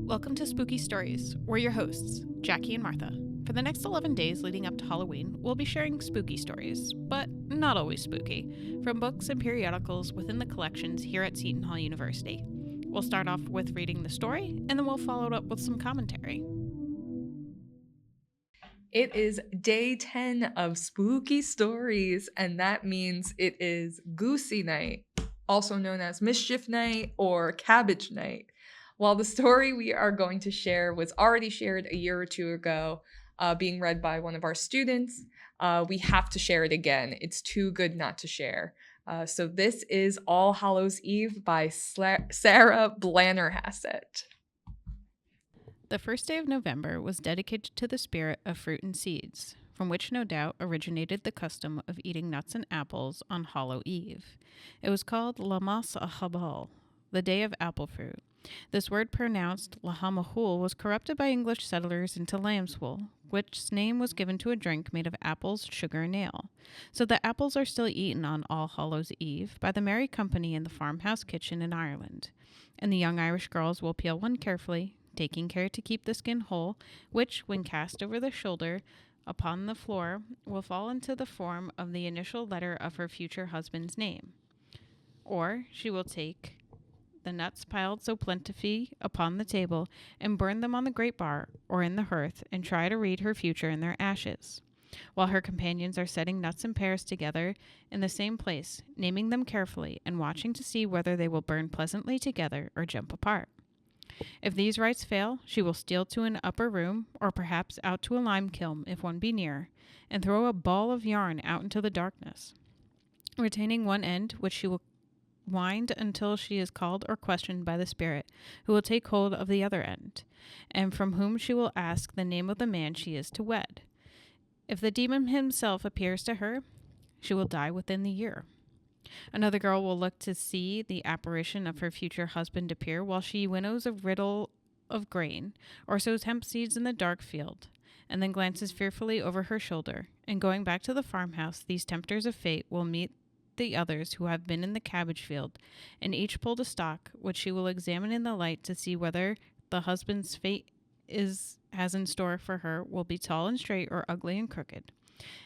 Welcome to Spooky Stories. We're your hosts, Jackie and Martha. For the next 11 days leading up to Halloween, we'll be sharing spooky stories, but not always spooky, from books and periodicals within the collections here at Seton Hall University. We'll start off with reading the story, and then we'll follow it up with some commentary. It is day 10 of Spooky Stories, and that means it is Goosey Night, also known as Mischief Night or Cabbage Night. While the story we are going to share was already shared a year or two ago, being read by one of our students, we have to share it again. It's too good not to share. So this is All Hallows Eve by Sarah Blanerhasset. The first day of November was dedicated to the spirit of fruit and seeds, from which no doubt originated the custom of eating nuts and apples on Hallow Eve. It was called Lamas Ahabal, the day of apple fruit. This word pronounced Lahamahul was corrupted by English settlers into lamb's wool, which name was given to a drink made of apples, sugar, and ale. So the apples are still eaten on All Hallows Eve by the merry company in the farmhouse kitchen in Ireland. And the young Irish girls will peel one carefully, taking care to keep the skin whole, which, when cast over the shoulder upon the floor, will fall into the form of the initial letter of her future husband's name. Or she will take the nuts piled so plentifully upon the table and burn them on the great bar or in the hearth and try to read her future in their ashes, while her companions are setting nuts and pears together in the same place, naming them carefully and watching to see whether they will burn pleasantly together or jump apart. If these rites fail, she will steal to an upper room, or perhaps out to a lime kiln if one be near, and throw a ball of yarn out into the darkness, retaining one end, which she will wind until she is called or questioned by the spirit, who will take hold of the other end, and from whom she will ask the name of the man she is to wed. If the demon himself appears to her, she will die within the year. Another girl will look to see the apparition of her future husband appear while she winnows a riddle of grain or sows hemp seeds in the dark field, and then glances fearfully over her shoulder. And going back to the farmhouse, these tempters of fate will meet the others who have been in the cabbage field, and each pulled a stalk, which she will examine in the light to see whether the husband's fate has in store for her will be tall and straight or ugly and crooked.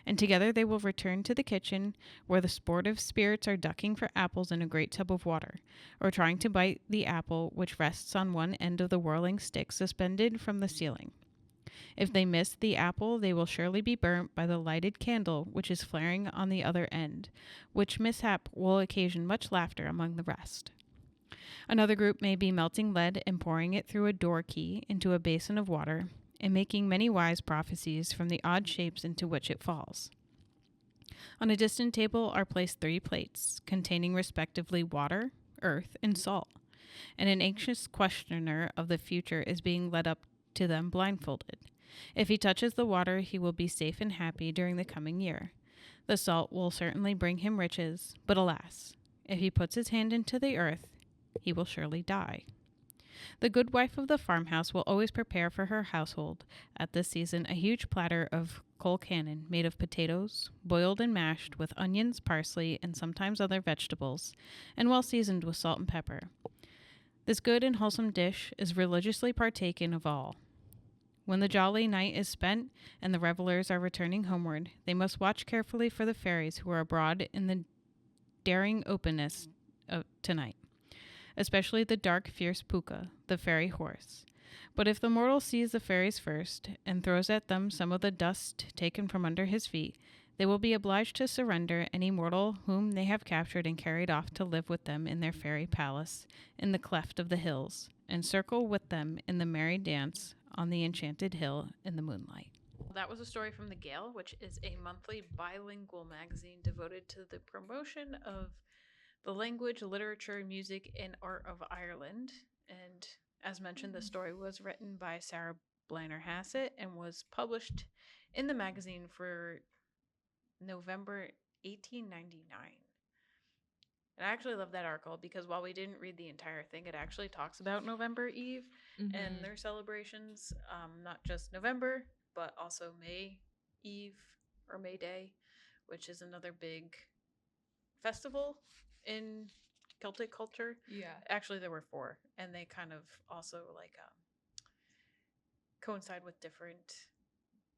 And together they will return to the kitchen, where the sportive spirits are ducking for apples in a great tub of water, or trying to bite the apple which rests on one end of the whirling stick suspended from the ceiling. If they miss the apple, they will surely be burnt by the lighted candle which is flaring on the other end, which mishap will occasion much laughter among the rest. Another group may be melting lead and pouring it through a door key into a basin of water, and making many wise prophecies from the odd shapes into which it falls. On a distant table are placed 3 plates, containing respectively water, earth, and salt, and an anxious questioner of the future is being led up to them blindfolded. If he touches the water, he will be safe and happy during the coming year. The salt will certainly bring him riches, but alas, if he puts his hand into the earth, he will surely die. The good wife of the farmhouse will always prepare for her household at this season a huge platter of coal cannon made of potatoes, boiled and mashed with onions, parsley, and sometimes other vegetables, and well seasoned with salt and pepper. This good and wholesome dish is religiously partaken of all. When the jolly night is spent and the revelers are returning homeward, they must watch carefully for the fairies who are abroad in the daring openness of tonight, especially the dark, fierce Puka, the fairy horse. But if the mortal sees the fairies first, and throws at them some of the dust taken from under his feet, they will be obliged to surrender any mortal whom they have captured and carried off to live with them in their fairy palace in the cleft of the hills, and circle with them in the merry dance on the enchanted hill in the moonlight. That was a story from the Gael, which is a monthly bilingual magazine devoted to the promotion of the language, literature, music, and art of Ireland. And as mentioned, the story was written by Sarah Blanerhasset and was published in the magazine for November 1899. And I actually love that article because while we didn't read the entire thing, it actually talks about November Eve and their celebrations, not just November, but also May Eve or May Day, which is another big festival in Celtic culture. Yeah. Actually, there were 4, and they kind of also coincide with different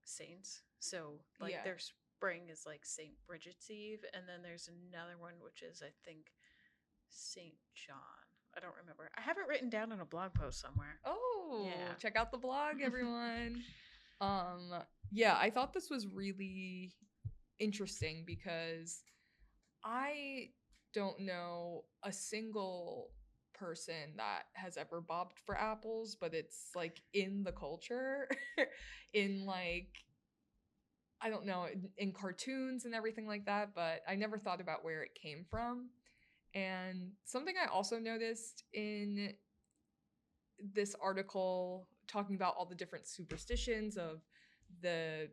saints. So like Yeah. their spring is like Saint Bridget's Eve, and then there's another one which is I think Saint John. I don't remember. I have it written down in a blog post somewhere. Oh, Yeah. check out the blog, everyone. Yeah, I thought this was really interesting because I don't know a single person that has ever bobbed for apples, but it's like in the culture, in like, I don't know, in cartoons and everything like that, but I never thought about where it came from. And something I also noticed in this article talking about all the different superstitions of the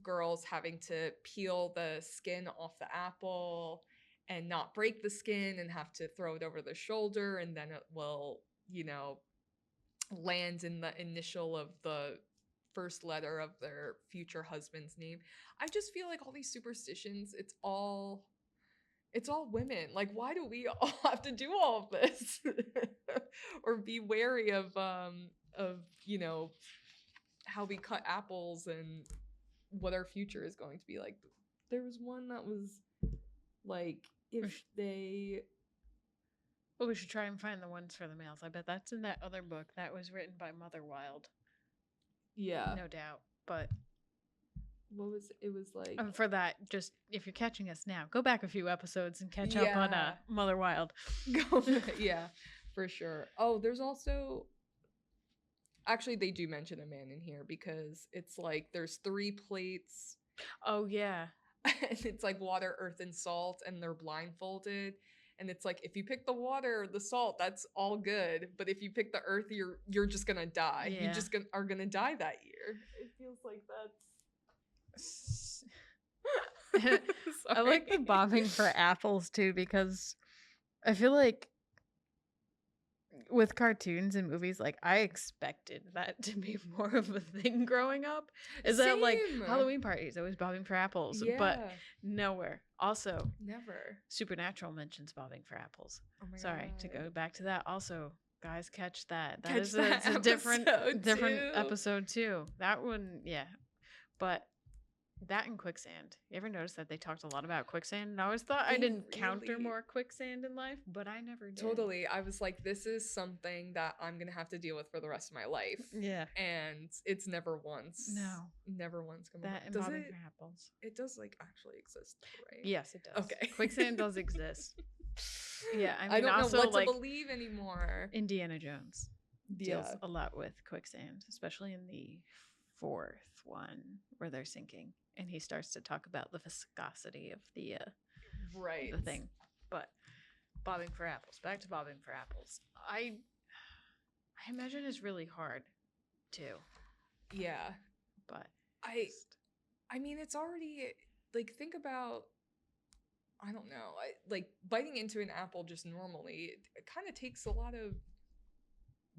girls having to peel the skin off the apple and not break the skin and have to throw it over the shoulder, and then it will, land in the initial of the first letter of their future husband's name. I just feel like all these superstitions, it's all women. Like, why do we all have to do all of this? Or be wary of how we cut apples and what our future is going to be like. There was one that was like, if they... Well, we should try and find the ones for the males. I bet that's in that other book that was written by Mother Wild. Yeah. No doubt. But what was it? Was like... for that, just if you're catching us now, go back a few episodes and catch up on Mother Wild. Yeah, for sure. Oh, there's also... Actually, they do mention a man in here because it's like there's 3 plates. Oh, yeah. And it's like water, earth, and salt, and they're blindfolded. And it's like, if you pick the water or the salt, that's all good. But if you pick the earth, you're just gonna die. Yeah. You just are gonna die that year. It feels like that's... I like the bobbing for apples too, because I feel like with cartoons and movies, like I expected that to be more of a thing growing up. Is that like Halloween parties always bobbing for apples? Yeah. But nowhere. Also, never. Supernatural mentions bobbing for apples. Oh my Sorry, God. to go back to that. Also, guys, catch that. Catch It's that a different too. episode too. That one, yeah. But that and quicksand. You ever notice that they talked a lot about quicksand? And I always thought I didn't counter more quicksand in life, but I never did. Totally. I was like, this is something that I'm going to have to deal with for the rest of my life. Yeah. And it's never once. No. Never once come that up. And does bobbing it, for apples. It does like actually exist, right? Yes, it does. Okay. Quicksand does exist. Yeah, I mean, I don't also, know what like, to believe anymore. Indiana Jones deals a lot with quicksand, especially in the 4th one where they're sinking. And he starts to talk about the viscosity of the thing. But bobbing for apples. Back to bobbing for apples. I imagine it's really hard too. Yeah. But I mean, it's already like, think about, I don't know, like biting into an apple just normally, it kind of takes a lot of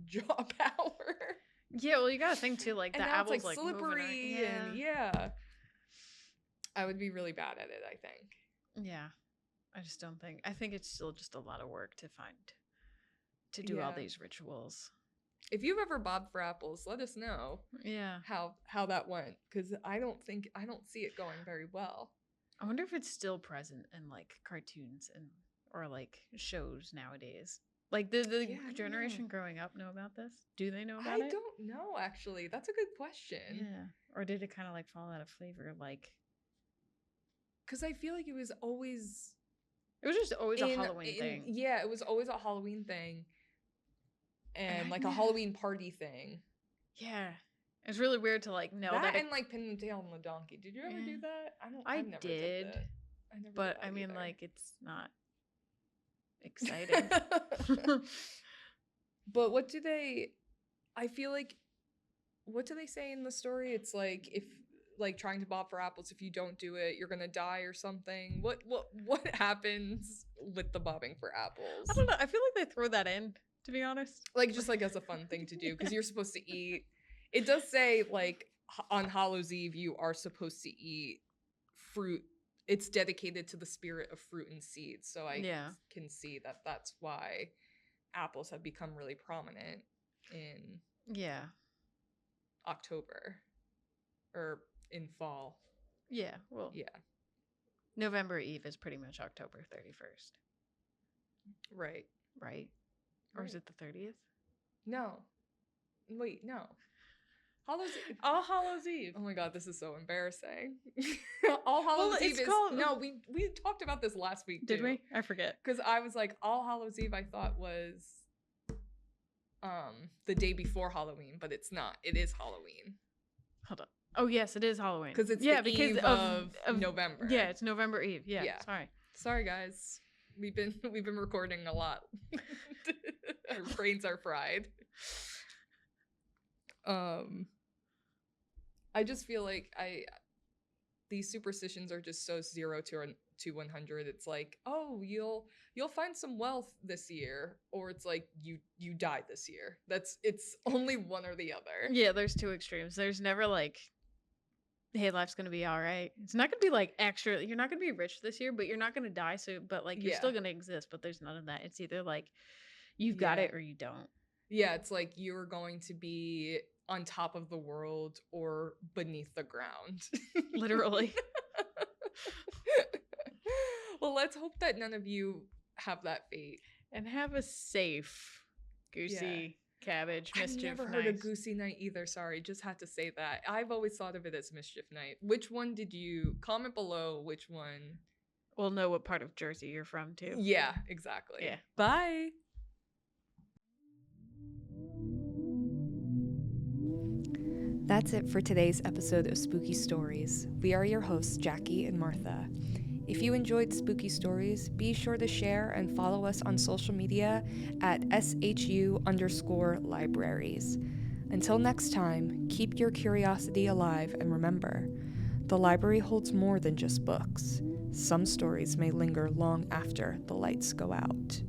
jaw power. Yeah, well, you gotta think too, like, and the now apple's it's like slippery and I would be really bad at it, I think. Yeah. I just don't think. I think it's still just a lot of work to do all these rituals. If you've ever bobbed for apples, let us know. Yeah. How that went, because I don't see it going very well. I wonder if it's still present in like cartoons or like shows nowadays. Like the generation growing up know about this? Do they know about it? I don't know, actually. That's a good question. Yeah. Or did it kind of like fall out of flavor? Like, because I feel like it was just always a Halloween thing. Yeah, it was always a Halloween thing. And like a Halloween party thing. Yeah. It's really weird to like know that. And like Pin and Tail on the Donkey. Did you ever do that? I never did that. But I mean, like, it's not exciting. But what do they say in the story? It's like, if like trying to bob for apples, if you don't do it, you're gonna die or something. What happens with the bobbing for apples? I don't know. I feel like they throw that in, to be honest. Like, just like as a fun thing to do, because you're supposed to eat. It does say like on Hallow's Eve you are supposed to eat fruit. It's dedicated to the spirit of fruit and seeds. So I can see that that's why apples have become really prominent in October or in fall. Yeah, well, Yeah, November Eve is pretty much October 31st, right. right? Or is Right. it the 30th? No. Wait, no. Hallows Eve. All Hallows Eve. Oh my god, this is so embarrassing. All Hallows Well, Eve it's is called- no. We talked about this last week. Did too. we? I forget. Because I was like, All Hallows Eve, I thought was the day before Halloween, but it's not. It is Halloween. Hold on. Oh yes, it is Halloween. Because it's yeah, the because eve of November. Yeah, it's November Eve. Yeah, Yeah. sorry. Guys. We've been recording a lot. Our brains are fried. I just feel like these superstitions are just so 0 to 100. It's like, oh, you'll find some wealth this year, or it's like you die this year. It's only one or the other. Yeah, there's two extremes. There's never like, hey, life's gonna be all right. It's not gonna be like extra. You're not gonna be rich this year, but you're not gonna die. So, but like you're still gonna exist. But there's none of that. It's either like you've got it or you don't. Yeah, it's like you're going to be on top of the world or beneath the ground. Literally. Well, let's hope that none of you have that fate. And have a safe goosey cabbage mischief I've never night. heard of Goosey Night either. Sorry, just had to say that. I've always thought of it as Mischief Night. Which one did you comment below? Which one? We'll know what part of Jersey you're from too. Yeah, exactly. Yeah. Bye. That's it for today's episode of Spooky Stories. We are your hosts, Jackie and Martha. If you enjoyed Spooky Stories, be sure to share and follow us on social media at SHU_libraries. Until next time, keep your curiosity alive and remember, the library holds more than just books. Some stories may linger long after the lights go out.